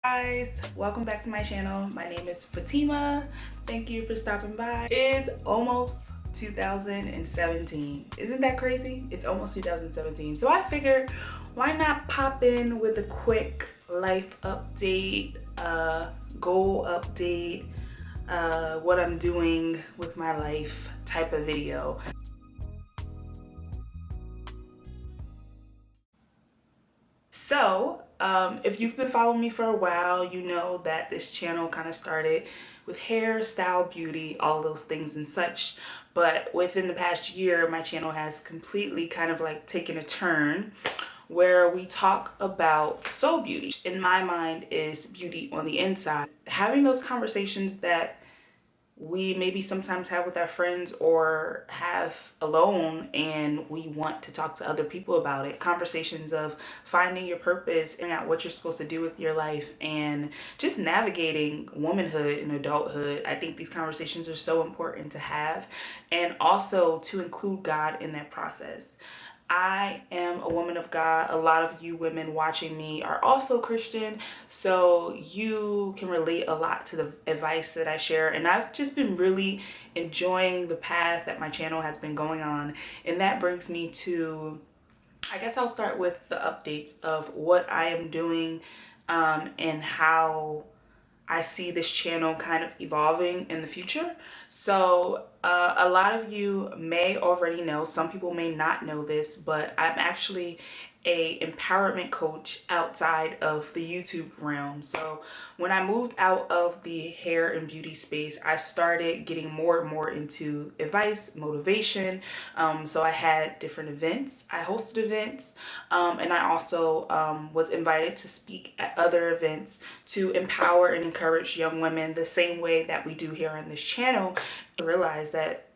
Guys, welcome back to my channel. My name is Fatima. Thank you for stopping by. It's almost 2017. Isn't that crazy? It's almost 2017. So I figured, why not pop in with a quick life update, goal update, what I'm doing with my life type of video. So, if you've been following me for a while, you know that this channel kind of started with hair, style, beauty, all those things and such. But within the past year, my channel has completely kind of like taken a turn where we talk about soul beauty. In my mind, is beauty on the inside. Having those conversations that we maybe sometimes have with our friends or have alone, and we want to talk to other people about it. Conversations of finding your purpose, figuring out what you're supposed to do with your life, and just navigating womanhood and adulthood. I think these conversations are so important to have, and also to include God in that process. I am a woman of God. A lot of you women watching me are also Christian, so you can relate a lot to the advice that I share. And I've just been really enjoying the path that my channel has been going on. And that brings me to, I guess I'll start with the updates of what I am doing, and how I see this channel kind of evolving in the future. So a lot of you may already know, some people may not know this, but I'm actually a empowerment coach outside of the YouTube realm. So when I moved out of the hair and beauty space, I started getting more and more into advice, motivation. So I had different events. I hosted events, and I also was invited to speak at other events to empower and encourage young women the same way that we do here on this channel. I realized that,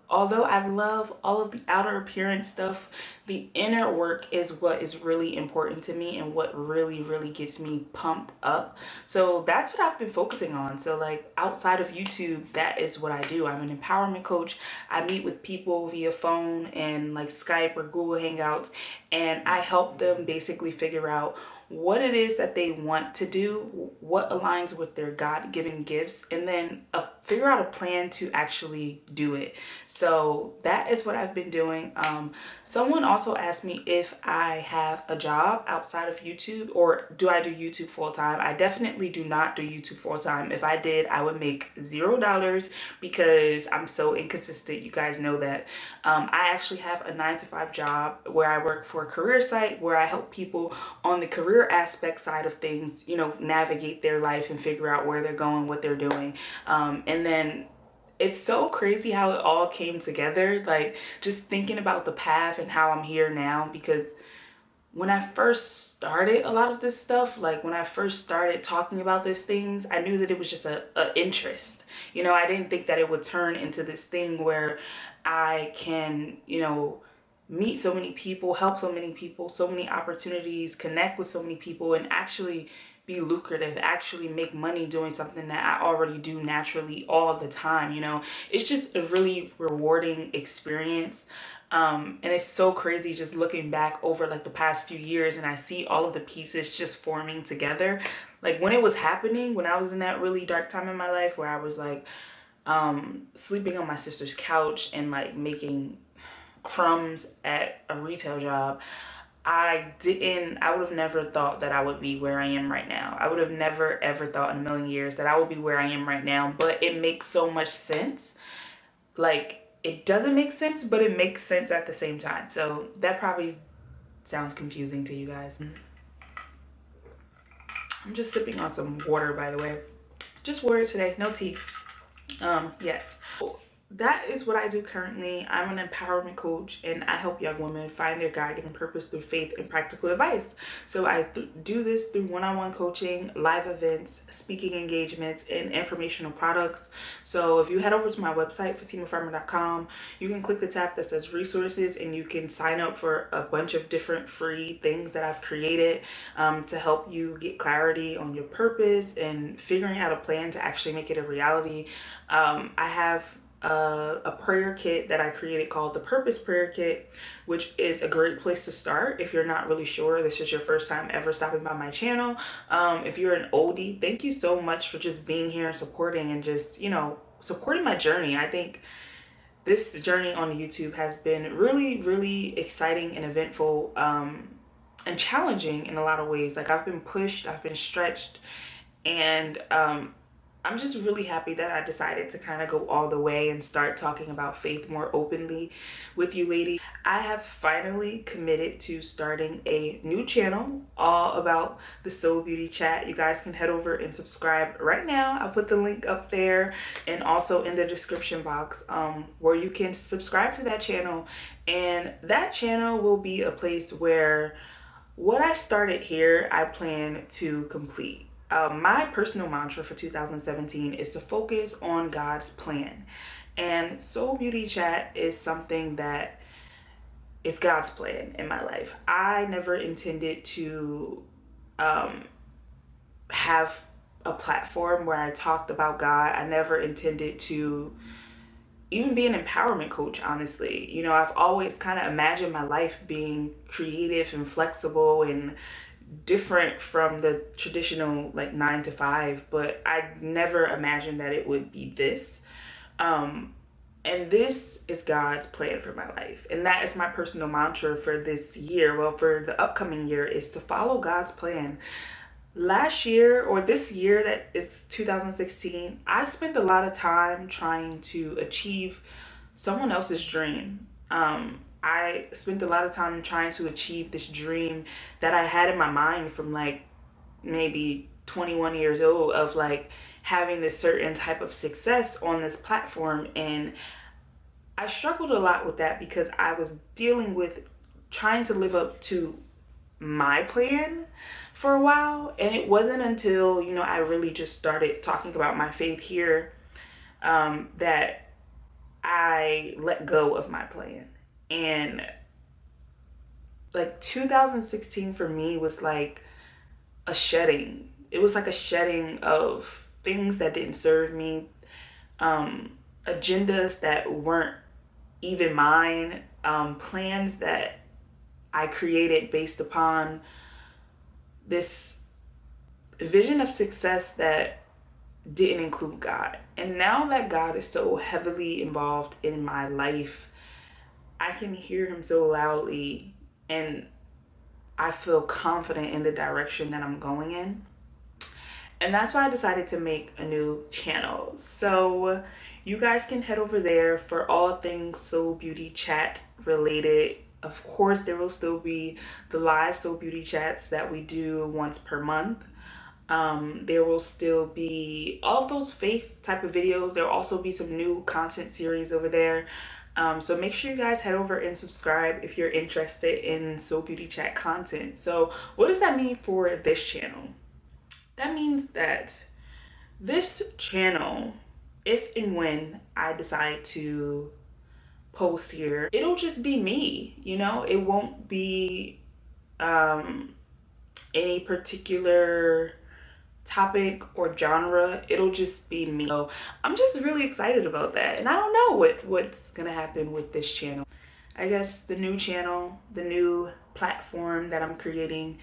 although I love all of the outer appearance stuff, the inner work is what is really important to me and what really, really gets me pumped up. So that's what I've been focusing on. So like outside of YouTube, that is what I do. I'm an empowerment coach. I meet with people via phone and like Skype or Google Hangouts, and I help them basically figure out what it is that they want to do, what aligns with their God-given gifts, and then figure out a plan to actually do it. So that is what I've been doing. Someone also asked me if I have a job outside of YouTube, or do I do YouTube full-time. I definitely do not do YouTube full-time. If I did, I would make $0 because I'm so inconsistent. You guys know that. I actually have a 9-to-5 job where I work for a career site where I help people on the career aspect side of things, navigate their life and figure out where they're going, what they're doing. And then it's so crazy how it all came together, like just thinking about the path and how I'm here now. Because when I first started a lot of this stuff, like when I first started talking about these things, I knew that it was just a interest. I didn't think that it would turn into this thing where I can, meet so many people, help so many people, so many opportunities, connect with so many people, and actually be lucrative, actually make money doing something that I already do naturally all the time. It's just a really rewarding experience. And it's so crazy just looking back over like the past few years, and I see all of the pieces just forming together. Like when it was happening, when I was in that really dark time in my life where I was like sleeping on my sister's couch and like making crumbs at a retail job, I would have never thought that I would be where I am right now. I would have never ever thought in a million years that I would be where I am right now, but it makes so much sense. Like it doesn't make sense, but it makes sense at the same time. So that probably sounds confusing to you guys. I'm just sipping on some water, by the way. Just water today, no tea yet. That is what I do currently. I'm an empowerment coach, and I help young women find their God-given purpose through faith and practical advice. So I do this through one-on-one coaching, live events, speaking engagements, and informational products. So if you head over to my website, fatimafarmer.com, you can click the tab that says resources, and you can sign up for a bunch of different free things that I've created to help you get clarity on your purpose and figuring out a plan to actually make it a reality. I have a prayer kit that I created called the Purpose Prayer Kit, which is a great place to start if you're not really sure. This is your first time ever stopping by my channel. If you're an oldie, thank you so much for just being here and supporting and just, you know, supporting my journey. I think this journey on YouTube has been really, really exciting and eventful, and challenging in a lot of ways. Like, I've been pushed, I've been stretched, and I'm just really happy that I decided to kind of go all the way and start talking about faith more openly with you ladies. I have finally committed to starting a new channel all about the Soul Beauty Chat. You guys can head over and subscribe right now. I'll put the link up there and also in the description box, where you can subscribe to that channel. And that channel will be a place where what I started here, I plan to complete. My personal mantra for 2017 is to focus on God's plan. And Soul Beauty Chat is something that is God's plan in my life. I never intended to have a platform where I talked about God. I never intended to even be an empowerment coach, honestly. You know, I've always kind of imagined my life being creative and flexible and different from the traditional like 9 to 5, but I never imagined that it would be this. And this is God's plan for my life. And that is my personal mantra for this year. Well, for the upcoming year, is to follow God's plan. Last year, or this year that is 2016, I spent a lot of time trying to achieve someone else's dream. I spent a lot of time trying to achieve this dream that I had in my mind from like maybe 21 years old, of like having this certain type of success on this platform. And I struggled a lot with that because I was dealing with trying to live up to my plan for a while. And it wasn't until, you know, I really just started talking about my faith here, that I let go of my plan. And like 2016 for me was like a shedding. It was like a shedding of things that didn't serve me, agendas that weren't even mine, plans that I created based upon this vision of success that didn't include God. And now that God is so heavily involved in my life, I can hear him so loudly, and I feel confident in the direction that I'm going in. And that's why I decided to make a new channel. So you guys can head over there for all things Soul Beauty Chat related. Of course, there will still be the live Soul Beauty Chats that we do once per month. There will still be all of those faith type of videos. There will also be some new content series over there. So make sure you guys head over and subscribe if you're interested in Soul Beauty Chat content. So what does that mean for this channel? That means that this channel, if and when I decide to post here, it'll just be me, you know? It won't be any particular topic or genre. It'll just be me. So I'm just really excited about that. And I don't know what's gonna happen with this channel. I guess the new channel, the new platform that I'm creating,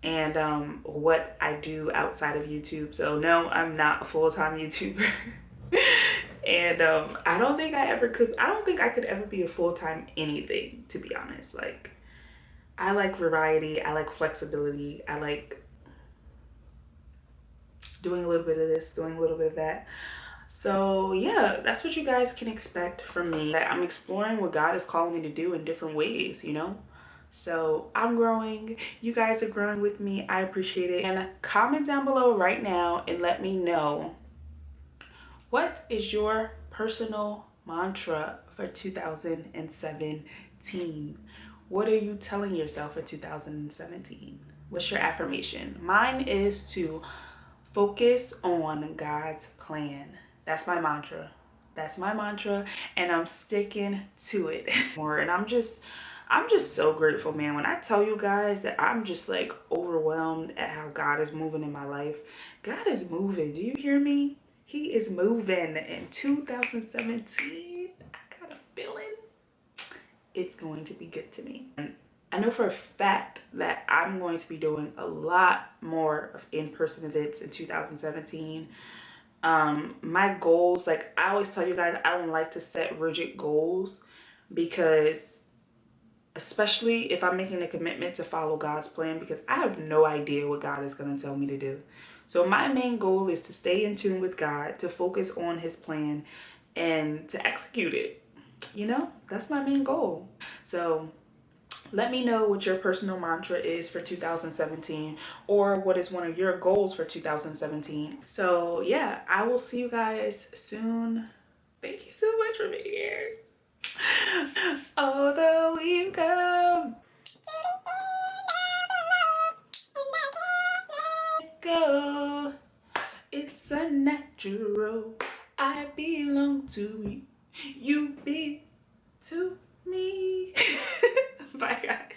and what I do outside of YouTube. So no, I'm not a full-time YouTuber. And I don't think I could ever be a full-time anything, to be honest. Like, I like variety, I like flexibility, I like doing a little bit of this, doing a little bit of that. So yeah, that's what you guys can expect from me. I'm exploring what God is calling me to do in different ways, you know? So I'm growing, you guys are growing with me, I appreciate it. And comment down below right now and let me know, what is your personal mantra for 2017? What are you telling yourself for 2017? What's your affirmation? Mine is to focus on God's plan. That's my mantra. That's my mantra, and I'm sticking to it. And I'm just so grateful, man. When I tell you guys that I'm just like overwhelmed at how God is moving in my life. God is moving. Do you hear me? He is moving in 2017. I got a feeling it's going to be good to me. And I know for a fact that I'm going to be doing a lot more of in-person events in 2017. My goals, like I always tell you guys, I don't like to set rigid goals because especially if I'm making a commitment to follow God's plan, because I have no idea what God is going to tell me to do. So my main goal is to stay in tune with God, to focus on his plan and to execute it. You know, that's my main goal. So let me know what your personal mantra is for 2017 or what is one of your goals for 2017. So yeah, I will see you guys soon. Thank you so much for being here. Although we've come, go. It's unnatural. I belong to you.